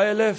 ILF,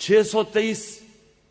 623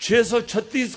636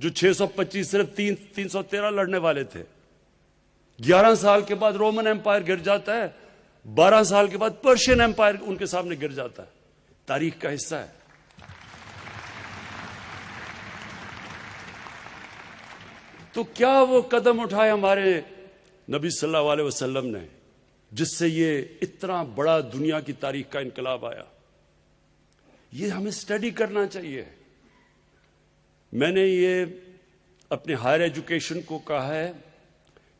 جو 625 صرف 313 لڑنے والے تھے. 11 سال کے بعد رومن ایمپائر گر جاتا ہے, 12 سال کے بعد پرشین ایمپائر ان کے سامنے گر جاتا ہے. تاریخ کا حصہ ہے. تو کیا وہ قدم اٹھائے ہمارے نبی صلی اللہ علیہ وسلم نے جس سے یہ اتنا بڑا دنیا کی تاریخ کا انقلاب آیا. یہ ہمیں اسٹڈی کرنا چاہیے. میں نے یہ اپنے ہائر ایجوکیشن کو کہا ہے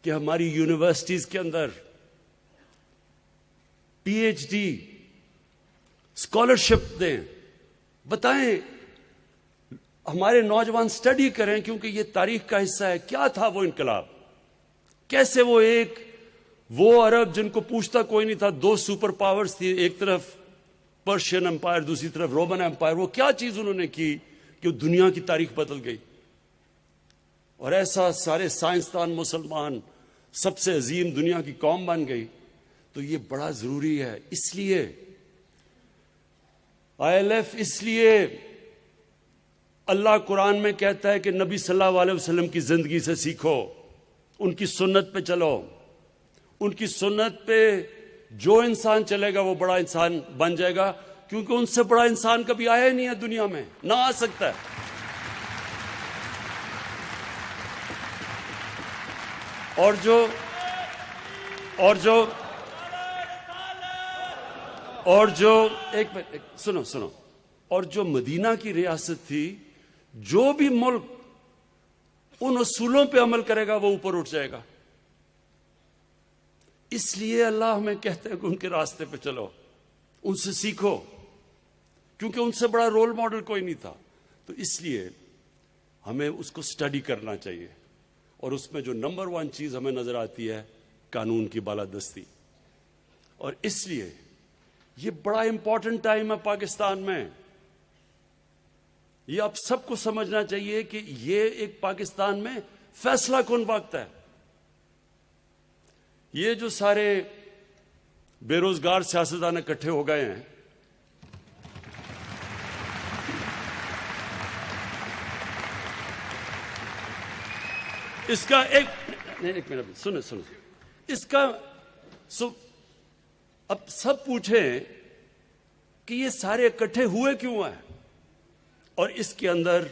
کہ ہماری یونیورسٹیز کے اندر پی ایچ ڈی اسکالرشپ دیں, بتائیں, ہمارے نوجوان اسٹڈی کریں, کیونکہ یہ تاریخ کا حصہ ہے. کیا تھا وہ انقلاب, کیسے وہ عرب جن کو پوچھتا کوئی نہیں تھا, 2 سپر پاورز تھی, ایک طرف پرشین امپائر, دوسری طرف رومن امپائر, وہ کیا چیز انہوں نے کی کہ دنیا کی تاریخ بدل گئی. اور ایسا سارے سائنسدان مسلمان سب سے عظیم دنیا کی قوم بن گئی. تو یہ بڑا ضروری ہے. اس لیے ILF, اس لیے اللہ قرآن میں کہتا ہے کہ نبی صلی اللہ علیہ وسلم کی زندگی سے سیکھو, ان کی سنت پہ چلو. ان کی سنت پہ جو انسان چلے گا وہ بڑا انسان بن جائے گا, کیونکہ ان سے بڑا انسان کبھی آیا ہی نہیں ہے دنیا میں, نہ آ سکتا ہے. اور جو ایک منٹ سنو, اور جو مدینہ کی ریاست تھی, جو بھی ملک ان اصولوں پہ عمل کرے گا وہ اوپر اٹھ جائے گا. اس لیے اللہ ہمیں کہتے ہیں کہ ان کے راستے پہ چلو, ان سے سیکھو, کیونکہ ان سے بڑا رول ماڈل کوئی نہیں تھا. تو اس لیے ہمیں اس کو سٹڈی کرنا چاہیے. اور اس میں جو نمبر 1 چیز ہمیں نظر آتی ہے, قانون کی بالادستی. اور اس لیے یہ بڑا امپورٹنٹ ٹائم ہے پاکستان میں. یہ آپ سب کو سمجھنا چاہیے کہ یہ ایک پاکستان میں فیصلہ کن وقت ہے. یہ جو سارے بے روزگار سیاستدان اکٹھے ہو گئے ہیں, اس کا ایک منٹ سنیں, اس کا اب سب پوچھیں کہ یہ سارے اکٹھے ہوئے کیوں ہیں, اور اس کے اندر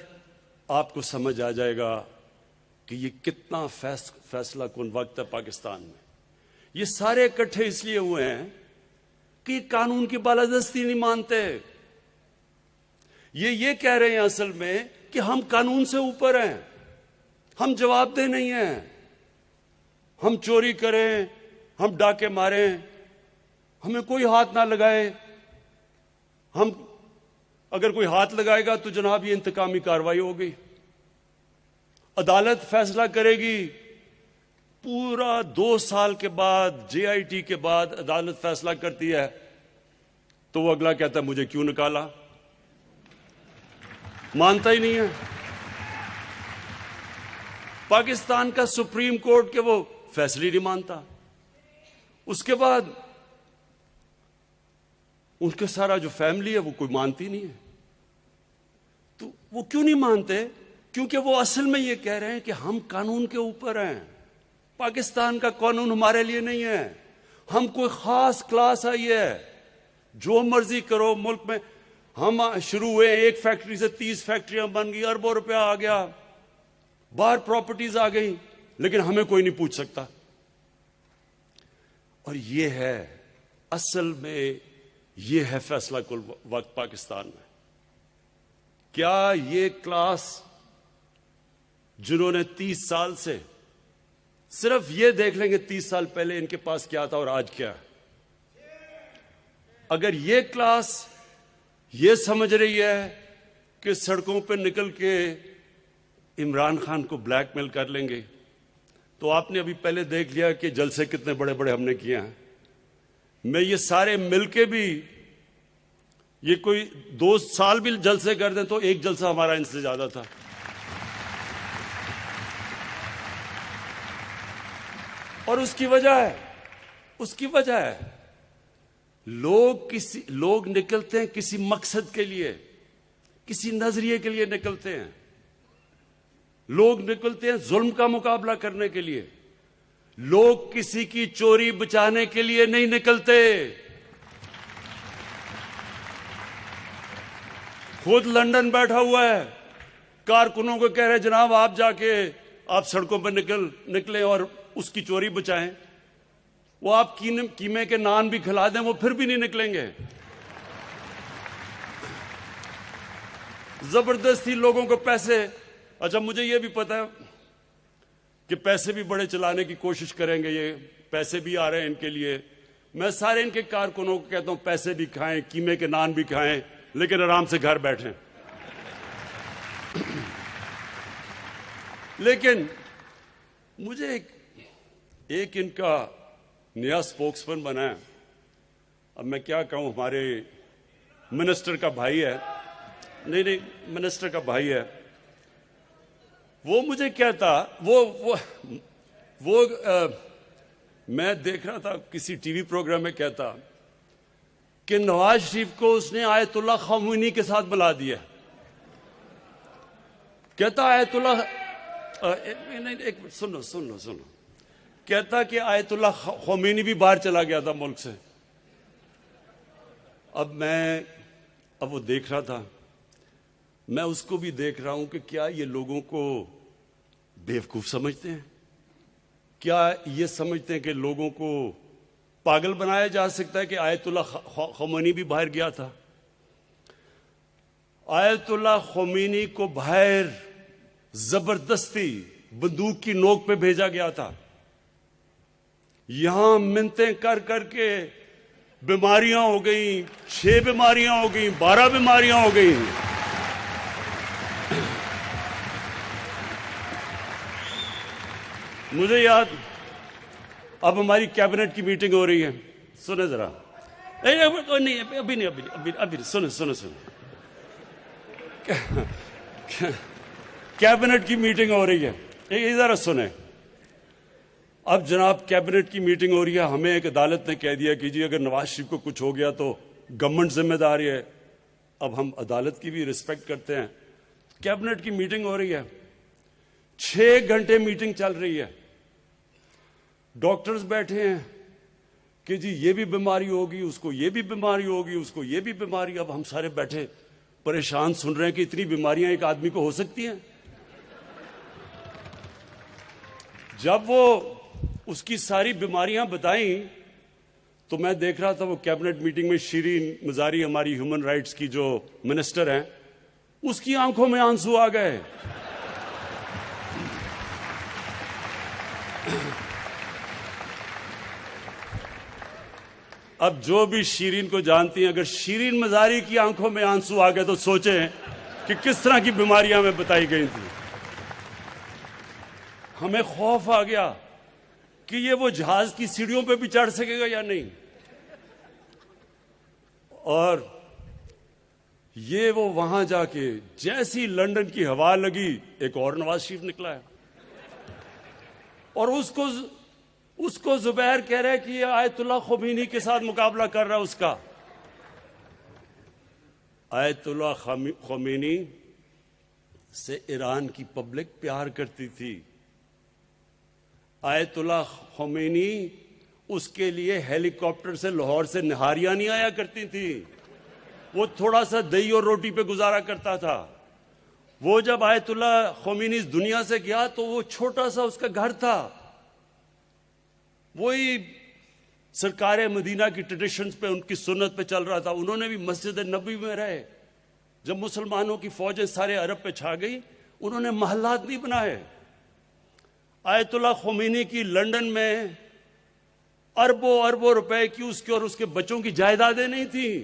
آپ کو سمجھ آ جائے گا کہ یہ کتنا فیصلہ کن وقت ہے پاکستان میں. یہ سارے اکٹھے اس لیے ہوئے ہیں کہ یہ قانون کی بالادستی نہیں مانتے. یہ کہہ رہے ہیں اصل میں کہ ہم قانون سے اوپر ہیں, ہم جواب دہ نہیں ہیں, ہم چوری کریں, ہم ڈاکے ماریں, ہمیں کوئی ہاتھ نہ لگائے. ہم اگر کوئی ہاتھ لگائے گا تو جناب یہ انتقامی کارروائی ہوگی, عدالت فیصلہ کرے گی. پورا 2 سال کے بعد, JIT کے بعد عدالت فیصلہ کرتی ہے تو وہ اگلا کہتا ہے مجھے کیوں نکالا, مانتا ہی نہیں ہے. پاکستان کا سپریم کورٹ کے وہ فیصلے نہیں مانتا. اس کے بعد ان کا سارا جو فیملی ہے وہ کوئی مانتی نہیں ہے. تو وہ کیوں نہیں مانتے؟ کیونکہ وہ اصل میں یہ کہہ رہے ہیں کہ ہم قانون کے اوپر ہیں. پاکستان کا قانون ہمارے لیے نہیں ہے, ہم کوئی خاص کلاس آئی ہے, جو مرضی کرو ملک میں. ہم شروع ہوئے 1 فیکٹری سے 30 فیکٹریاں بن گئی, اربوں روپیہ آ گیا, باہر پراپرٹیز آ گئی, لیکن ہمیں کوئی نہیں پوچھ سکتا. اور یہ ہے اصل میں, یہ ہے فیصلہ کل وقت پاکستان میں. کیا یہ کلاس جنہوں نے 30 سال سے صرف یہ دیکھ لیں گے 30 سال پہلے ان کے پاس کیا تھا اور آج کیا ہے, اگر یہ کلاس یہ سمجھ رہی ہے کہ سڑکوں پہ نکل کے عمران خان کو بلیک میل کر لیں گے, تو آپ نے ابھی پہلے دیکھ لیا کہ جلسے کتنے بڑے بڑے ہم نے کیے ہیں. میں یہ سارے مل کے بھی یہ کوئی 2 سال بھی جلسے کر دیں تو ایک جلسہ ہمارا ان سے زیادہ تھا. اور اس کی وجہ ہے لوگ نکلتے ہیں کسی مقصد کے لیے, کسی نظریے کے لیے نکلتے ہیں. لوگ نکلتے ہیں ظلم کا مقابلہ کرنے کے لیے. لوگ کسی کی چوری بچانے کے لیے نہیں نکلتے. خود لندن بیٹھا ہوا ہے, کارکنوں کو کہہ رہے جناب آپ جا کے آپ سڑکوں پر نکلیں اور اس کی چوری بچائیں. وہ آپ کیمے کے نان بھی کھلا دیں وہ پھر بھی نہیں نکلیں گے. زبردستی لوگوں کو پیسے. اچھا مجھے یہ بھی پتا ہے کہ پیسے بھی بڑے چلانے کی کوشش کریں گے, یہ پیسے بھی آ رہے ہیں ان کے لیے. میں سارے ان کے کارکنوں کو کہتا ہوں پیسے بھی کھائیں, کیمے کے نان بھی کھائیں, لیکن آرام سے گھر بیٹھیں. لیکن مجھے ایک ان کا نیا اسپوکس مین بنا ہے. اب میں کیا کہوں, ہمارے منسٹر کا بھائی ہے, نہیں منسٹر کا بھائی ہے, وہ مجھے کہتا وہ میں دیکھ رہا تھا کسی ٹی وی پروگرام میں, کہتا کہ نواز شریف کو اس نے آیت اللہ خامنئی کے ساتھ ملا دیا. کہتا آیت اللہ سنو کہتا کہ آیت اللہ خمینی بھی باہر چلا گیا تھا ملک سے. اب وہ دیکھ رہا تھا, میں اس کو بھی دیکھ رہا ہوں کہ کیا یہ لوگوں کو بیوقوف سمجھتے ہیں؟ کیا یہ سمجھتے ہیں کہ لوگوں کو پاگل بنایا جا سکتا ہے کہ آیت اللہ خمینی بھی باہر گیا تھا؟ آیت اللہ خمینی کو باہر زبردستی بندوق کی نوک پہ بھیجا گیا تھا. یہاں منتیں کر کر کے بیماریاں ہو گئیں, 6 بیماریاں ہو گئیں, 12 بیماریاں ہو گئیں. مجھے یاد, اب ہماری کیبنٹ کی میٹنگ ہو رہی ہے, سنیں ذرا. ابھی سنیں کیبنٹ کی میٹنگ ہو رہی ہے, ذرا سنیں. اب جناب کیبنٹ کی میٹنگ ہو رہی ہے, ہمیں ایک عدالت نے کہہ دیا کہ جی اگر نواز شریف کو کچھ ہو گیا تو گورنمنٹ ذمہ داری ہے. اب ہم عدالت کی بھی ریسپیکٹ کرتے ہیں. کیبنٹ کی میٹنگ ہو رہی ہے, 6 گھنٹے میٹنگ چل رہی ہے. ڈاکٹرز بیٹھے ہیں کہ جی یہ بھی بیماری ہوگی, اس کو یہ بھی بیماری ہوگی, اس کو یہ بھی بیماری. اب ہم سارے بیٹھے پریشان سن رہے ہیں کہ اتنی بیماریاں ایک آدمی کو ہو سکتی ہیں. جب وہ اس کی ساری بیماریاں بتائیں تو میں دیکھ رہا تھا وہ کیبنٹ میٹنگ میں شیرین مزاری, ہماری ہیومن رائٹس کی جو منسٹر ہیں, اس کی آنکھوں میں آنسو آ گئے. اب جو بھی شیرین کو جانتی ہیں, اگر شیرین مزاری کی آنکھوں میں آنسو آ گئے تو سوچیں کہ کس طرح کی بیماریاں ہمیں بتائی گئی تھیں. ہمیں خوف آ گیا کہ یہ وہ جہاز کی سیڑھیوں پہ بھی چڑھ سکے گا یا نہیں. اور یہ وہ وہاں جا کے جیسی لندن کی ہوا لگی, ایک اور نواز شریف نکلا ہے, اور اس کو زبیر کہہ رہے کہ یہ آیت اللہ خمینی کے ساتھ مقابلہ کر رہا ہے اس کا. آیت اللہ خمینی سے ایران کی پبلک پیار کرتی تھی. آیت اللہ خمینی اس کے لیے ہیلی کاپٹر سے لاہور سے نہاریاں نہیں آیا کرتی تھی. وہ تھوڑا سا دہی اور روٹی پہ گزارا کرتا تھا. وہ جب آیت اللہ خمینی اس دنیا سے گیا تو وہ چھوٹا سا اس کا گھر تھا. وہی سرکار مدینہ کی ٹریڈیشنز پہ, ان کی سنت پہ چل رہا تھا. انہوں نے بھی مسجد نبوی میں رہے. جب مسلمانوں کی فوجیں سارے عرب پہ چھا گئی, انہوں نے محلات نہیں بنائے. آیت اللہ خمینی کی لندن میں اربوں روپے کی اس کے اور اس کے بچوں کی جائیدادیں نہیں تھیں.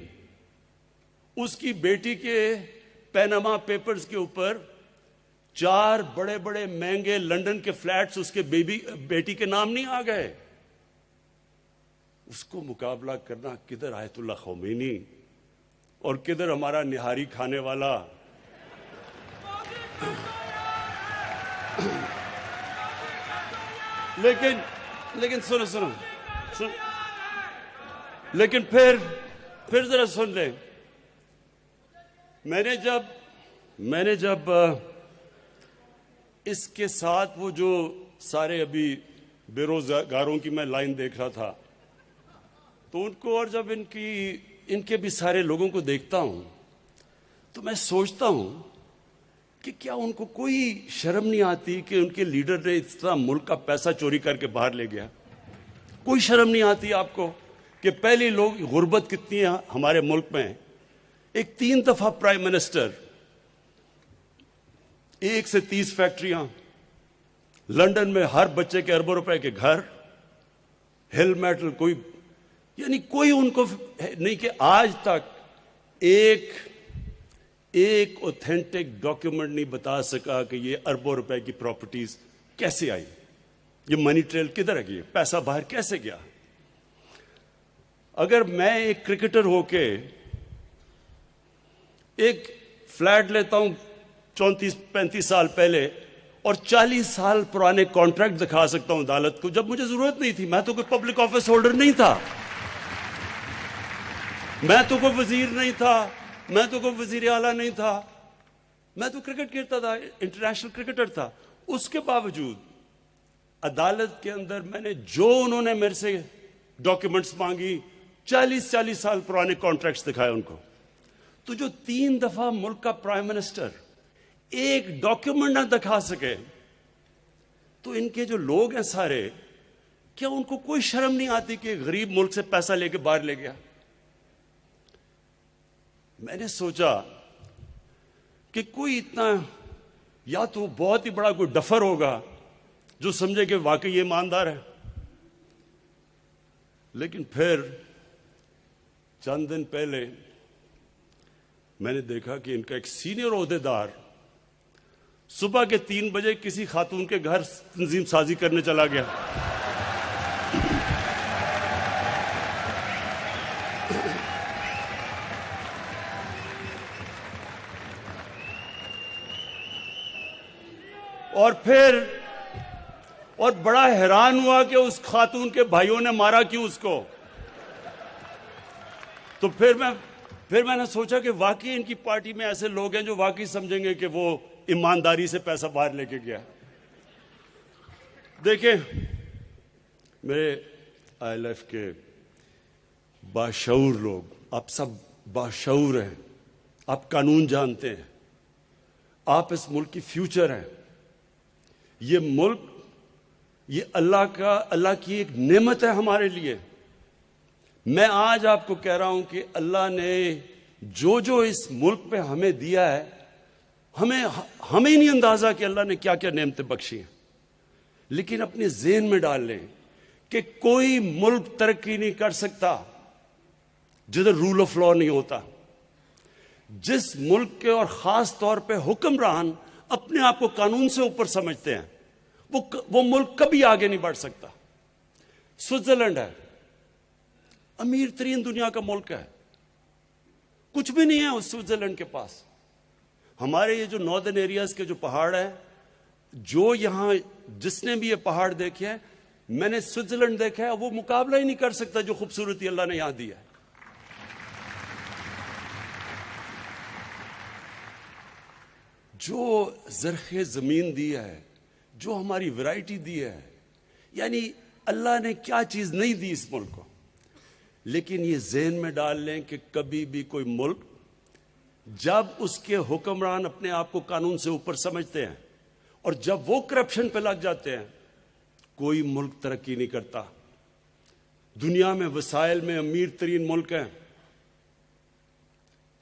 اس کی بیٹی کے پیناما پیپرز کے اوپر 4 بڑے بڑے مہنگے لندن کے فلیٹس اس کے بیٹی کے نام نہیں آ گئے. اس کو مقابلہ کرنا کدھر آیت اللہ خمینی اور کدھر ہمارا نہاری کھانے والا. لیکن سنو لیکن پھر ذرا سن لیں. میں نے جب اس کے ساتھ وہ جو سارے ابھی بے روزگاروں کی میں لائن دیکھ رہا تھا، تو ان کو اور جب ان کے بھی سارے لوگوں کو دیکھتا ہوں تو میں سوچتا ہوں کہ کیا ان کو کوئی شرم نہیں آتی کہ ان کے لیڈر نے اس طرح ملک کا پیسہ چوری کر کے باہر لے گیا؟ کوئی شرم نہیں آتی آپ کو کہ پہلی لوگ غربت کتنی ہے ہمارے ملک میں؟ ایک 3 دفعہ پرائم منسٹر، 1 سے 30 فیکٹریاں، لندن میں ہر بچے کے اربوں روپے کے گھر، ہل میٹل، کوئی ان کو نہیں کہ آج تک ایک اوتھینٹک ڈاکیومنٹ نہیں بتا سکا کہ یہ اربوں روپے کی پراپرٹیز کیسے آئی، یہ منی ٹریل کدھر ہے، یہ پیسہ باہر کیسے گیا؟ اگر میں ایک کرکٹر ہو کے ایک فلیٹ لیتا ہوں 34-35 سال پہلے اور 40 سال پرانے کانٹریکٹ دکھا سکتا ہوں عدالت کو، جب مجھے ضرورت نہیں تھی، میں تو کوئی پبلک آفس ہولڈر نہیں تھا، میں تو کوئی وزیر نہیں تھا، میں تو کوئی وزیر اعلیٰ نہیں تھا، میں تو کرکٹ کھیلتا تھا، انٹرنیشنل کرکٹر تھا، اس کے باوجود عدالت کے اندر میں نے جو انہوں نے میرے سے ڈاکیومنٹس مانگی، 40 سال پرانے کانٹریکٹس دکھائے ان کو۔ تو جو 3 دفعہ ملک کا پرائم منسٹر ایک ڈاکیومنٹ نہ دکھا سکے، تو ان کے جو لوگ ہیں سارے، کیا ان کو کوئی شرم نہیں آتی کہ غریب ملک سے پیسہ لے کے باہر لے گیا؟ میں نے سوچا کہ کوئی اتنا، یا تو بہت ہی بڑا کوئی ڈفر ہوگا جو سمجھے کہ واقعی یہ ایماندار ہے، لیکن پھر چند دن پہلے میں نے دیکھا کہ ان کا ایک سینئر عہدیدار صبح کے 3 بجے کسی خاتون کے گھر تنظیم سازی کرنے چلا گیا۔ اور بڑا حیران ہوا کہ اس خاتون کے بھائیوں نے مارا کیوں اس کو؟ تو پھر میں نے سوچا کہ واقعی ان کی پارٹی میں ایسے لوگ ہیں جو واقعی سمجھیں گے کہ وہ ایمانداری سے پیسہ باہر لے کے گیا۔ دیکھیں، میرے آئی ایل ایف کے باشعور لوگ، آپ سب باشعور ہیں، آپ قانون جانتے ہیں، آپ اس ملک کی فیوچر ہیں۔ یہ ملک، یہ اللہ کی ایک نعمت ہے ہمارے لیے۔ میں آج آپ کو کہہ رہا ہوں کہ اللہ نے جو اس ملک پہ ہمیں دیا ہے، ہمیں نہیں اندازہ کہ اللہ نے کیا کیا نعمتیں بخشی ہیں، لیکن اپنے ذہن میں ڈال لیں کہ کوئی ملک ترقی نہیں کر سکتا جدھر رول آف لا نہیں ہوتا۔ جس ملک کے اور خاص طور پہ حکمران اپنے آپ کو قانون سے اوپر سمجھتے ہیں، وہ ملک کبھی آگے نہیں بڑھ سکتا۔ سوئٹزرلینڈ ہے، امیر ترین دنیا کا ملک ہے، کچھ بھی نہیں ہے اس سوئٹزرلینڈ کے پاس۔ ہمارے یہ جو ناردرن ایریاز کے جو پہاڑ ہیں، جو یہاں جس نے بھی یہ پہاڑ دیکھے ہیں، میں نے سوئٹزرلینڈ دیکھا ہے، وہ مقابلہ ہی نہیں کر سکتا جو خوبصورتی اللہ نے یہاں دی ہے۔ جو زرخ زمین دی ہے، جو ہماری ویرائٹی دی ہے، یعنی اللہ نے کیا چیز نہیں دی اس ملک کو۔ لیکن یہ ذہن میں ڈال لیں کہ کبھی بھی کوئی ملک جب اس کے حکمران اپنے آپ کو قانون سے اوپر سمجھتے ہیں اور جب وہ کرپشن پہ لگ جاتے ہیں، کوئی ملک ترقی نہیں کرتا۔ دنیا میں وسائل میں امیر ترین ملک ہیں،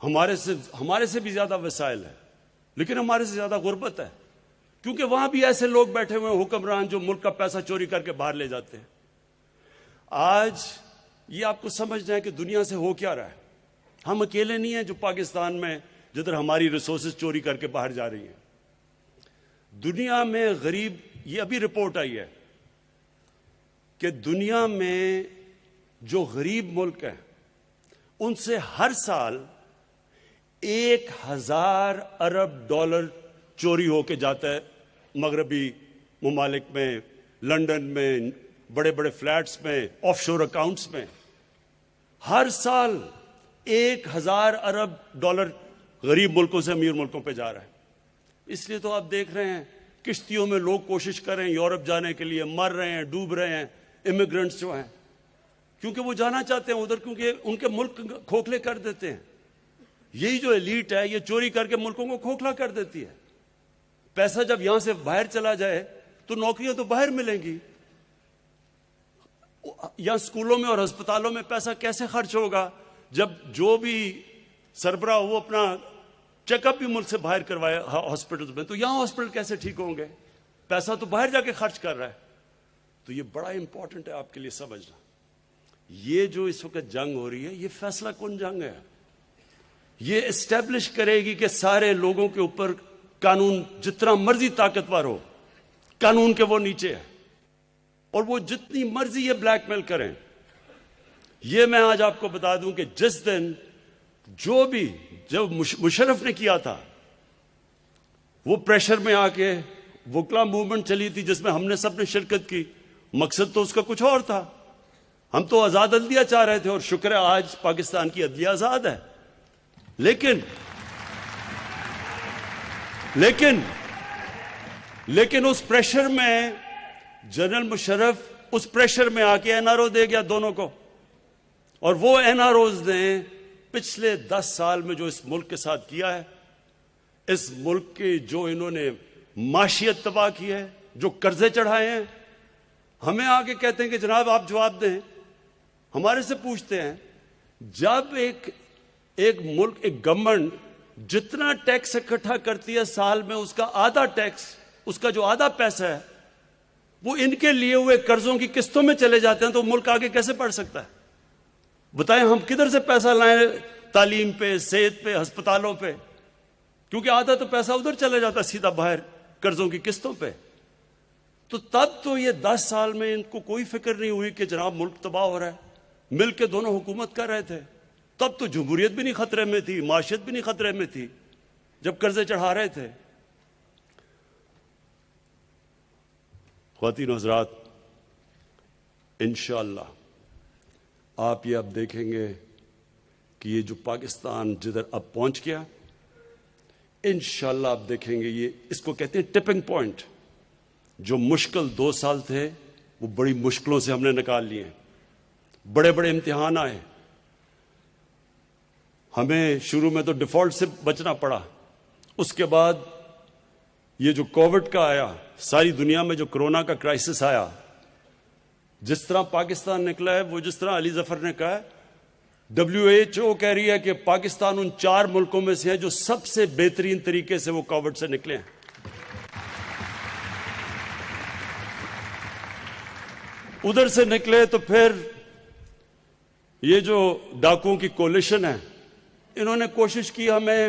ہمارے سے بھی زیادہ وسائل ہیں، لیکن ہمارے سے زیادہ غربت ہے، کیونکہ وہاں بھی ایسے لوگ بیٹھے ہوئے ہیں حکمران جو ملک کا پیسہ چوری کر کے باہر لے جاتے ہیں۔ آج یہ آپ کو سمجھنا ہے کہ دنیا سے ہو کیا رہا ہے۔ ہم اکیلے نہیں ہیں جو پاکستان میں جدھر ہماری ریسورسز چوری کر کے باہر جا رہی ہیں۔ دنیا میں غریب، یہ ابھی رپورٹ آئی ہے کہ دنیا میں جو غریب ملک ہیں ان سے ہر سال 1000 ارب ڈالر چوری ہو کے جاتا ہے مغربی ممالک میں، لندن میں، بڑے بڑے فلیٹس میں، آف شور اکاؤنٹس میں۔ ہر سال 1000 ارب ڈالر غریب ملکوں سے امیر ملکوں پہ جا رہا ہے۔ اس لیے تو آپ دیکھ رہے ہیں کشتیوں میں لوگ کوشش کر رہے ہیں یورپ جانے کے لیے, مر رہے ہیں, ڈوب رہے ہیں امیگرنٹس جو ہیں, کیونکہ وہ جانا چاہتے ہیں ادھر, کیونکہ ان کے ملک کھوکھلے کر دیتے ہیں. یہی جو ایلیٹ ہے یہ چوری کر کے ملکوں کو کھوکھلا کر دیتی ہے. پیسہ جب یہاں سے باہر چلا جائے تو نوکریاں تو باہر ملیں گی. یا اسکولوں میں اور ہسپتالوں میں پیسہ کیسے خرچ ہوگا جب جو بھی سربراہ وہ اپنا چیک اپ بھی ملک سے باہر کروائے ہاسپٹل میں, تو یہاں ہاسپٹل کیسے ٹھیک ہوں گے؟ پیسہ تو باہر جا کے خرچ کر رہا ہے. تو یہ بڑا امپورٹنٹ ہے آپ کے لیے سمجھنا. یہ جو اس وقت جنگ ہو رہی ہے یہ فیصلہ کن جنگ ہے. یہ اسٹیبلش کرے گی کہ سارے لوگوں کے اوپر قانون جتنا مرضی طاقتور ہو, قانون کے وہ نیچے ہے, اور وہ جتنی مرضی یہ بلیک میل کریں. یہ میں آج آپ کو بتا دوں کہ جس دن جو بھی جب مشرف نے کیا تھا وہ پریشر میں آ کے وکلا موومنٹ چلی تھی جس میں ہم نے سب نے شرکت کی, مقصد تو اس کا کچھ اور تھا. ہم تو آزاد عدلیہ چاہ رہے تھے, اور شکر ہے آج پاکستان کی عدلیہ آزاد ہے. لیکن اس پریشر میں جنرل مشرف اس پریشر میں آ کے این آر او دے گیا دونوں کو, اور وہ این آر اوز نے پچھلے 10 سال میں جو اس ملک کے ساتھ کیا ہے, اس ملک کی جو انہوں نے معیشت تباہ کی ہے, جو قرضے چڑھائے ہیں, ہمیں آگے کہتے ہیں کہ جناب آپ جواب دیں. ہمارے سے پوچھتے ہیں جب ایک ملک, ایک گورنمنٹ جتنا ٹیکس اکٹھا کرتی ہے سال میں اس کا آدھا ٹیکس, اس کا جو آدھا پیسہ ہے وہ ان کے لیے ہوئے قرضوں کی قسطوں میں چلے جاتے ہیں, تو ملک آگے کیسے بڑھ سکتا ہے؟ بتائیں ہم کدھر سے پیسہ لائیں تعلیم پہ, صحت پہ, ہسپتالوں پہ, کیونکہ آدھا تو پیسہ ادھر چلے جاتا سیدھا باہر قرضوں کی قسطوں پہ. تو تب تو یہ 10 سال میں ان کو کوئی فکر نہیں ہوئی کہ جناب ملک تباہ ہو رہا ہے. مل کے دونوں حکومت کر رہے تھے, تب تو جمہوریت بھی نہیں خطرے میں تھی, معیشت بھی نہیں خطرے میں تھی جب قرضے چڑھا رہے تھے. خواتین و حضرات, انشاءاللہ آپ یہ اب دیکھیں گے کہ یہ جو پاکستان جدھر اب پہنچ گیا, انشاءاللہ آپ دیکھیں گے یہ اس کو کہتے ہیں ٹپنگ پوائنٹ. جو مشکل 2 سال تھے وہ بڑی مشکلوں سے ہم نے نکال لیے, بڑے بڑے امتحان آئے. ہمیں شروع میں تو ڈیفالٹ سے بچنا پڑا, اس کے بعد یہ جو کووڈ کا آیا, ساری دنیا میں جو کرونا کا کرائسس آیا, جس طرح پاکستان نکلا ہے, وہ جس طرح علی ظفر نے کہا ہے, WHO کہہ رہی ہے کہ پاکستان ان 4 ملکوں میں سے ہے جو سب سے بہترین طریقے سے وہ کووڈ سے نکلے ہیں. ادھر سے نکلے تو پھر یہ جو ڈاکوؤں کی کولیشن ہے, انہوں نے کوشش کی ہمیں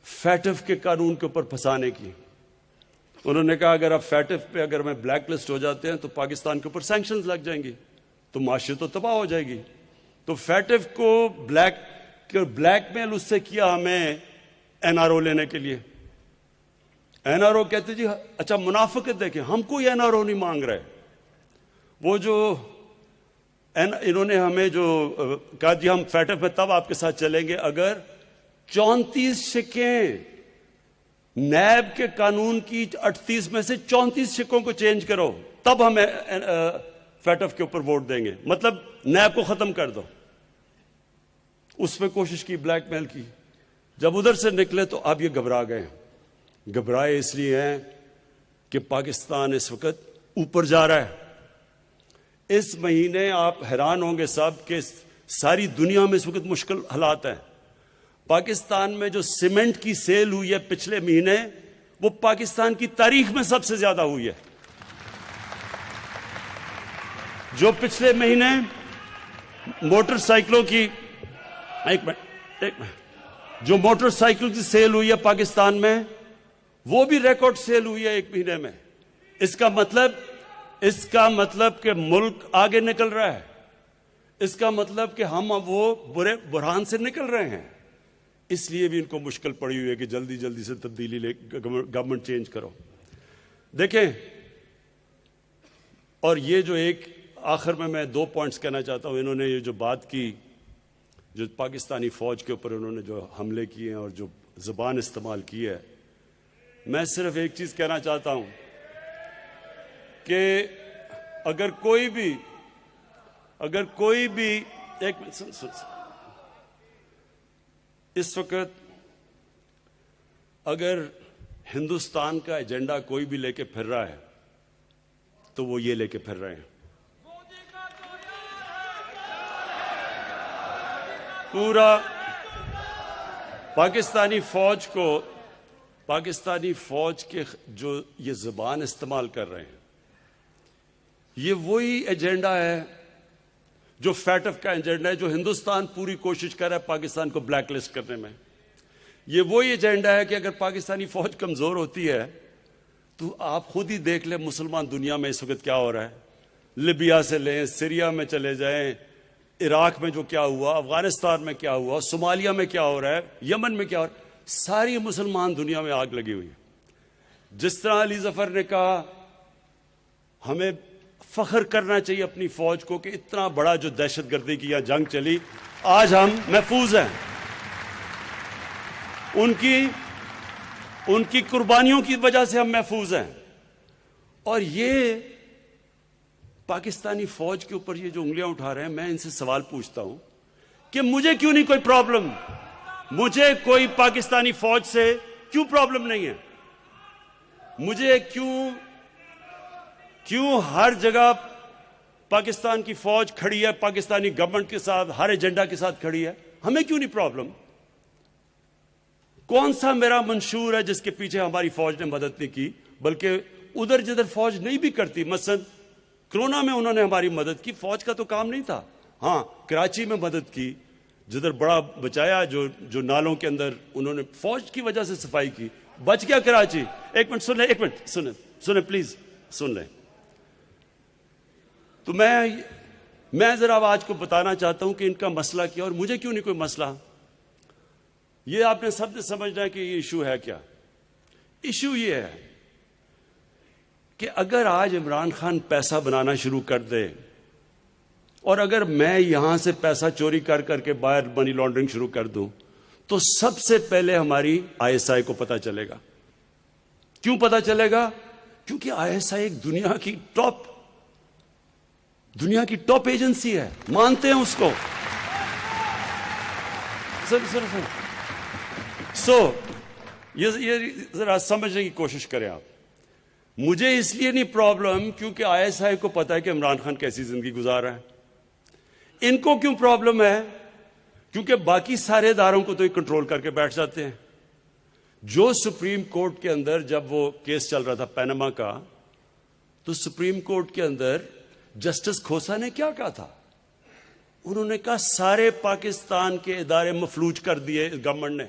فیٹف کے قانون کے اوپر پھنسانے کی. انہوں نے کہا اگر آپ فیٹف پہ اگر ہمیں بلیک لسٹ ہو جاتے ہیں تو پاکستان کے اوپر سینکشنز لگ جائیں گی, تو معاشرت تو تباہ ہو جائے گی. تو فیٹف کو بلیک میل اس سے کیا ہمیں این آر او لینے کے لیے. این آر او کہتے جی اچھا منافقت دیکھیں, ہم کوئی این آر او نہیں مانگ رہے. وہ جو انہوں نے ہمیں جو کہا جی ہم فیٹف میں تب آپ کے ساتھ چلیں گے اگر 34 شکیں نیب کے قانون کی 38 میں سے 34 شکوں کو چینج کرو, تب ہم فیٹف کے اوپر ووٹ دیں گے. مطلب نیب کو ختم کر دو. اس پہ کوشش کی, بلیک میل کی. جب ادھر سے نکلے تو اب یہ گھبرا گئے. گھبرائے اس لیے ہیں کہ پاکستان اس وقت اوپر جا رہا ہے. اس مہینے آپ حیران ہوں گے سب کہ ساری دنیا میں اس وقت مشکل حالات ہیں. پاکستان میں جو سیمنٹ کی سیل ہوئی ہے پچھلے مہینے, وہ پاکستان کی تاریخ میں سب سے زیادہ ہوئی ہے. جو پچھلے مہینے موٹر سائیکلوں کی جو موٹر سائیکل کی سیل ہوئی ہے پاکستان میں, وہ بھی ریکارڈ سیل ہوئی ہے ایک مہینے میں. اس کا مطلب کہ ملک آگے نکل رہا ہے. اس کا مطلب کہ ہم اب وہ برے بحران سے نکل رہے ہیں. اس لیے بھی ان کو مشکل پڑی ہوئی ہے کہ جلدی جلدی سے تبدیلی لے گورنمنٹ چینج کرو. دیکھیں, اور یہ جو ایک آخر میں 2 پوائنٹس کہنا چاہتا ہوں. انہوں نے یہ جو بات کی, جو پاکستانی فوج کے اوپر انہوں نے جو حملے کیے ہیں اور جو زبان استعمال کی ہے, میں صرف ایک چیز کہنا چاہتا ہوں کہ اگر کوئی بھی ایک منٹ سن اس وقت اگر ہندوستان کا ایجنڈا کوئی بھی لے کے پھر رہا ہے تو وہ یہ لے کے پھر رہے ہیں. پورا پاکستانی فوج کے جو یہ زبان استعمال کر رہے ہیں یہ وہی ایجنڈا ہے جو فیٹف کا ایجنڈا ہے, جو ہندوستان پوری کوشش کر رہا ہے پاکستان کو بلیک لسٹ کرنے میں. یہ وہی ایجنڈا ہے کہ اگر پاکستانی فوج کمزور ہوتی ہے تو آپ خود ہی دیکھ لیں مسلمان دنیا میں اس وقت کیا ہو رہا ہے. لیبیا سے لیں, سیریا میں چلے جائیں, عراق میں جو کیا ہوا, افغانستان میں کیا ہوا, صومالیہ میں کیا ہو رہا ہے, یمن میں کیا ہو رہا ہے, ساری مسلمان دنیا میں آگ لگی ہوئی ہے. جس طرح علی ظفر نے کہا ہمیں فخر کرنا چاہیے اپنی فوج کو کہ اتنا بڑا جو دہشت گردی کی یا جنگ چلی آج ہم محفوظ ہیں. ان کی قربانیوں کی وجہ سے ہم محفوظ ہیں. اور یہ پاکستانی فوج کے اوپر یہ جو انگلیاں اٹھا رہے ہیں, میں ان سے سوال پوچھتا ہوں کہ مجھے کیوں نہیں کوئی پرابلم, مجھے کوئی پاکستانی فوج سے کیوں پرابلم نہیں ہے, مجھے کیوں ہر جگہ پاکستان کی فوج کھڑی ہے پاکستانی گورنمنٹ کے ساتھ, ہر ایجنڈا کے ساتھ کھڑی ہے, ہمیں کیوں نہیں پرابلم. کون سا میرا منشور ہے جس کے پیچھے ہماری فوج نے مدد نہیں کی, بلکہ ادھر جدھر فوج نہیں بھی کرتی, مثلا کرونا میں انہوں نے ہماری مدد کی, فوج کا تو کام نہیں تھا. ہاں کراچی میں مدد کی, جدھر بڑا بچایا, جو نالوں کے اندر انہوں نے فوج کی وجہ سے صفائی کی, بچ گیا کراچی. ایک منٹ سن لیں, ایک منٹ سنیں پلیز سن لیں. تو میں ذرا آج کو بتانا چاہتا ہوں کہ ان کا مسئلہ کیا اور مجھے کیوں نہیں کوئی مسئلہ. یہ آپ نے سب نے سمجھنا ہے کہ یہ ایشو ہے کیا. ایشو یہ ہے کہ اگر آج عمران خان پیسہ بنانا شروع کر دے اور اگر میں یہاں سے پیسہ چوری کر کے باہر منی لانڈرنگ شروع کر دوں تو سب سے پہلے ہماری ISI کو پتہ چلے گا. کیوں پتہ چلے گا؟ کیونکہ ISI ایک دنیا کی ٹاپ ایجنسی ہے, مانتے ہیں اس کو. یہ ذرا سمجھنے کی کوشش کریں آپ. مجھے اس لیے نہیں پرابلم کیونکہ ISI کو پتا ہے کہ عمران خان کیسی زندگی گزار رہا ہے. ان کو کیوں پرابلم ہے؟ کیونکہ باقی سارے اداروں کو تو یہ کنٹرول کر کے بیٹھ جاتے ہیں. جو سپریم کورٹ کے اندر جب وہ کیس چل رہا تھا پینما کا, تو سپریم کورٹ کے اندر جسٹس کھوسا نے کیا کہا تھا؟ انہوں نے کہا سارے پاکستان کے ادارے مفلوج کر دیے گورنمنٹ نے.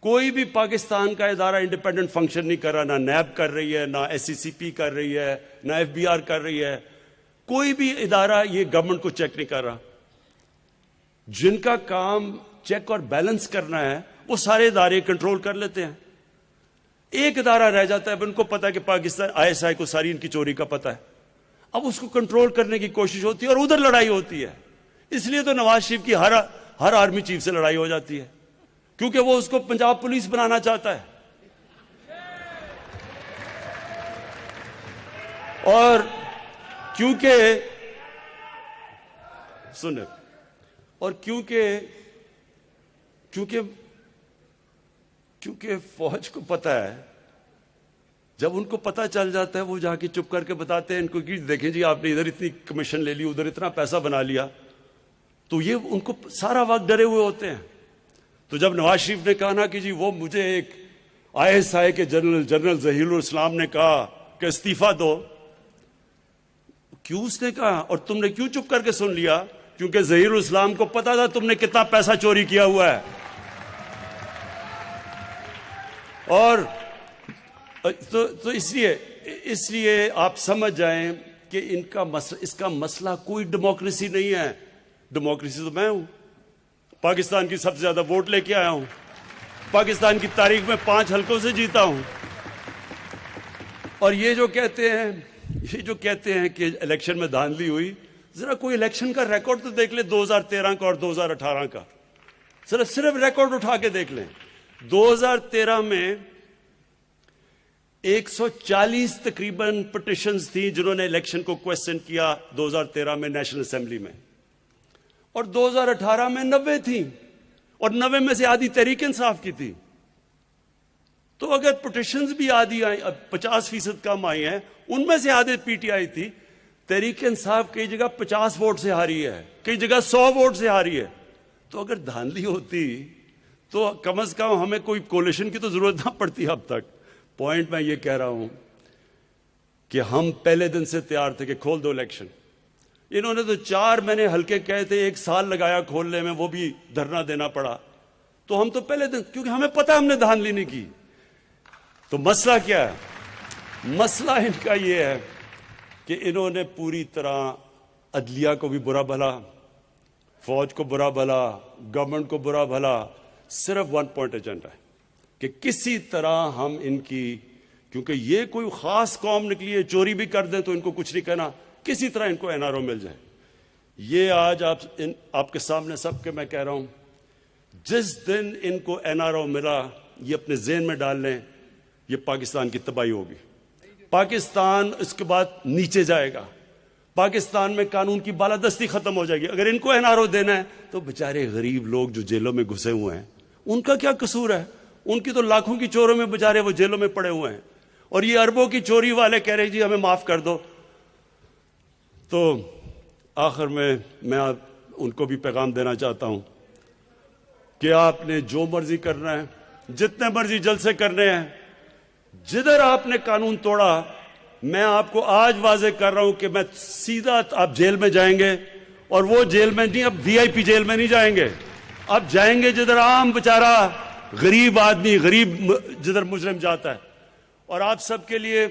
کوئی بھی پاکستان کا ادارہ انڈیپینڈنٹ فنکشن نہیں کر رہا, نہ نیب کر رہی ہے, نہ SCCP کر رہی ہے, نہ FBR کر رہی ہے. کوئی بھی ادارہ یہ گورنمنٹ کو چیک نہیں کر رہا. جن کا کام چیک اور بیلنس کرنا ہے وہ سارے ادارے کنٹرول کر لیتے ہیں. ایک ادارہ رہ جاتا ہے, اب ان کو پتا ہے کہ پاکستان ISI کو ساری ان کی چوری کا پتا ہے. اب اس کو کنٹرول کرنے کی کوشش ہوتی ہے اور ادھر لڑائی ہوتی ہے. اس لیے تو نواز شریف کی ہر آرمی چیف سے لڑائی ہو جاتی ہے, کیونکہ وہ اس کو پنجاب پولیس بنانا چاہتا ہے. اور کیونکہ فوج کو پتا ہے, جب ان کو پتا چل جاتا ہے وہ جا کے چپ کر کے بتاتے ہیں ان کو کہ دیکھیں جی آپ نے ادھر اتنی کمیشن لے لی, ادھر اتنا پیسہ بنا لیا. تو یہ ان کو سارا وقت ڈرے ہوئے ہوتے ہیں. تو جب نواز شریف نے کہا نا کہ جی وہ مجھے ایک ISI کے جنرل ظہیر الاسلام نے کہا کہ استعفیٰ دو, کیوں اس نے کہا اور تم نے کیوں چپ کر کے سن لیا؟ کیونکہ ظہیر الاسلام کو پتا تھا تم نے کتنا پیسہ چوری کیا ہوا ہے. اور تو اس لیے آپ سمجھ جائیں کہ اس کا مسئلہ کوئی ڈیموکریسی نہیں ہے. ڈیموکریسی تو میں ہوں, پاکستان کی سب سے زیادہ ووٹ لے کے آیا ہوں, پاکستان کی تاریخ میں 5 حلقوں سے جیتا ہوں. اور یہ جو کہتے ہیں کہ الیکشن میں دھاندلی ہوئی, ذرا کوئی الیکشن کا ریکارڈ تو دیکھ لیں 2013 کا اور 2018 کا. صرف ریکارڈ اٹھا کے دیکھ لیں. 2013 میں 140 تقریباً پٹیشنز تھیں جنہوں نے الیکشن کو کویسچن کیا 2013 میں نیشنل اسمبلی میں، اور 2018 میں 90 تھیں، اور 90 میں سے آدھی تحریک انصاف کی تھی. تو اگر پٹیشنز بھی آدھی آئی، 50% کم آئی ہیں، ان میں سے آدھے پی ٹی آئی تھی. تحریک انصاف کئی جگہ 50 ووٹ سے ہاری ہے، کئی جگہ 100 ووٹ سے ہاری ہے. تو اگر دھاندلی ہوتی تو کم از کم ہمیں کوئی کولیشن کی تو ضرورت نہ پڑتی اب تک. پوائنٹ میں یہ کہہ رہا ہوں کہ ہم پہلے دن سے تیار تھے کہ کھول دو الیکشن. انہوں نے تو 4 مہینے ہلکے کہے تھے، 1 سال لگایا کھولنے میں، وہ بھی دھرنا دینا پڑا. تو ہم تو پہلے دن، کیونکہ ہمیں پتہ ہم نے دھاندلی نہیں کی. تو مسئلہ کیا ہے؟ مسئلہ ان کا یہ ہے کہ انہوں نے پوری طرح عدلیہ کو بھی برا بھلا، فوج کو برا بھلا، گورنمنٹ کو برا بھلا، صرف 1 پوائنٹ ایجنڈا ہے کہ کسی طرح ہم ان کی، کیونکہ یہ کوئی خاص قوم نکلی ہے، چوری بھی کر دیں تو ان کو کچھ نہیں کہنا، کسی طرح ان کو این آر او مل جائے. یہ آج آپ کے سامنے سب کے میں کہہ رہا ہوں، جس دن ان کو این آر او ملا، یہ اپنے ذہن میں ڈال لیں، یہ پاکستان کی تباہی ہوگی. پاکستان اس کے بعد نیچے جائے گا، پاکستان میں قانون کی بالادستی ختم ہو جائے گی. اگر ان کو این آر او دینا ہے تو بیچارے غریب لوگ جو جیلوں میں گھسے ہوئے ہیں، ان کا کیا قصور ہے؟ ان کی تو لاکھوں کی چوروں میں بیچارے وہ جیلوں میں پڑے ہوئے ہیں، اور یہ اربوں کی چوری والے کہہ رہے جی ہمیں معاف کر دو. تو آخر میں ان کو بھی پیغام دینا چاہتا ہوں کہ آپ نے جو مرضی کرنا ہے، جتنے مرضی جلسے کرنے ہیں، جدھر آپ نے قانون توڑا، میں آپ کو آج واضح کر رہا ہوں کہ میں سیدھا آپ جیل میں جائیں گے، اور وہ جیل میں نہیں، اب وی آئی پی جیل میں نہیں جائیں گے، اب جائیں گے جدھر عام بیچارہ غریب آدمی، غریب جدھر مجرم جاتا ہے. اور آپ سب کے لیے،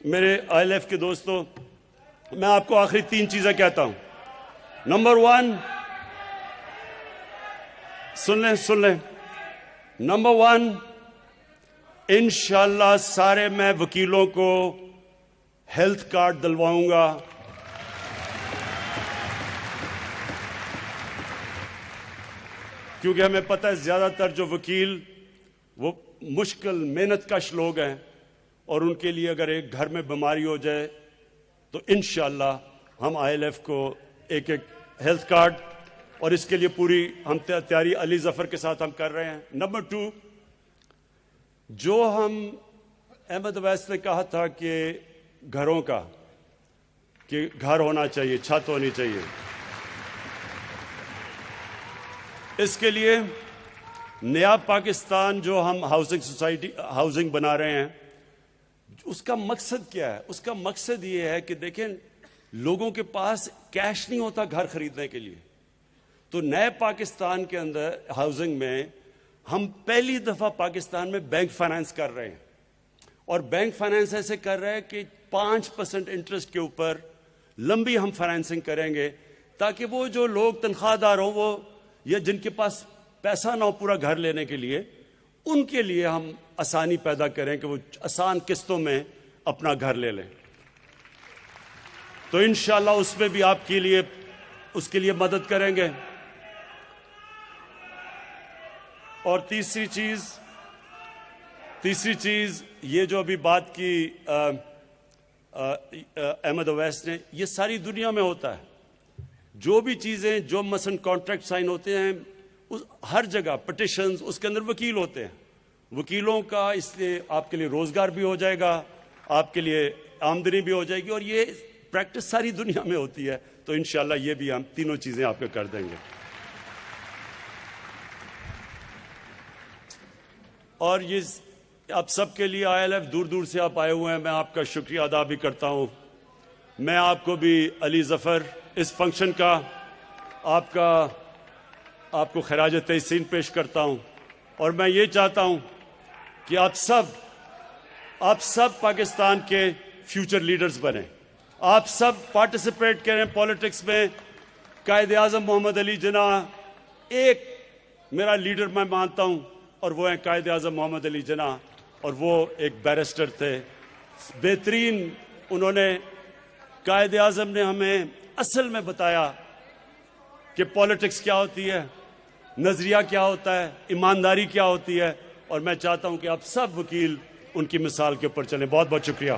میرے آئی ایل ایف کے دوستوں، میں آپ کو آخری 3 چیزیں کہتا ہوں. نمبر 1، سن لیں. نمبر 1، انشاءاللہ سارے میں وکیلوں کو ہیلتھ کارڈ دلواؤں گا. کیونکہ ہمیں پتہ ہے زیادہ تر جو وکیل وہ مشکل محنت کش لوگ ہیں، اور ان کے لیے اگر ایک گھر میں بیماری ہو جائے تو انشاءاللہ ہم آئی ایل ایف کو ایک ہیلتھ کارڈ، اور اس کے لیے پوری ہم تیاری علی ظفر کے ساتھ ہم کر رہے ہیں. نمبر 2، جو ہم احمد اویس نے کہا تھا کہ گھروں کا، کہ گھر ہونا چاہیے، چھت ہونی چاہیے، اس کے لیے نیا پاکستان جو ہم ہاؤسنگ بنا رہے ہیں، اس کا مقصد کیا ہے؟ اس کا مقصد یہ ہے کہ دیکھیں، لوگوں کے پاس کیش نہیں ہوتا گھر خریدنے کے لیے. تو نئے پاکستان کے اندر ہاؤسنگ میں ہم پہلی دفعہ پاکستان میں بینک فائنانس کر رہے ہیں، اور بینک فائنانس ایسے کر رہے ہیں کہ 5% انٹرسٹ کے اوپر لمبی ہم فائنانسنگ کریں گے، تاکہ وہ جو لوگ تنخواہ دار ہوں، وہ یا جن کے پاس پیسہ نہ ہو پورا گھر لینے کے لیے، ان کے لیے ہم آسانی پیدا کریں کہ وہ آسان قسطوں میں اپنا گھر لے لیں. تو انشاءاللہ اس میں بھی آپ کے لیے، اس کے لیے مدد کریں گے. اور تیسری چیز یہ جو ابھی بات کی احمد اویس نے، یہ ساری دنیا میں ہوتا ہے. جو بھی چیزیں، جو مثلا کانٹریکٹ سائن ہوتے ہیں، ہر جگہ پٹیشنز، اس کے اندر وکیل ہوتے ہیں. وکیلوں کا اس لیے آپ کے لیے روزگار بھی ہو جائے گا، آپ کے لیے آمدنی بھی ہو جائے گی، اور یہ پریکٹس ساری دنیا میں ہوتی ہے. تو انشاءاللہ یہ بھی ہم تینوں چیزیں آپ کو کر دیں گے. اور یہ آپ سب کے لیے آئی ایل ایف دور دور سے آپ آئے ہوئے ہیں، میں آپ کا شکریہ ادا بھی کرتا ہوں. میں آپ کو بھی علی ظفر اس فنکشن کا آپ کو خراج تحسین پیش کرتا ہوں. اور میں یہ چاہتا ہوں کہ آپ سب پاکستان کے فیوچر لیڈرز بنیں، آپ سب پارٹیسپیٹ کریں پالیٹکس میں. قائد اعظم محمد علی جناح ایک میرا لیڈر میں مانتا ہوں، اور وہ ہیں قائد اعظم محمد علی جناح، اور وہ ایک بیرسٹر تھے بہترین. انہوں نے، قائد اعظم نے ہمیں اصل میں بتایا کہ پالیٹکس کیا ہوتی ہے، نظریہ کیا ہوتا ہے، ایمانداری کیا ہوتی ہے. اور میں چاہتا ہوں کہ آپ سب وکیل ان کی مثال کے اوپر چلیں. بہت بہت شکریہ.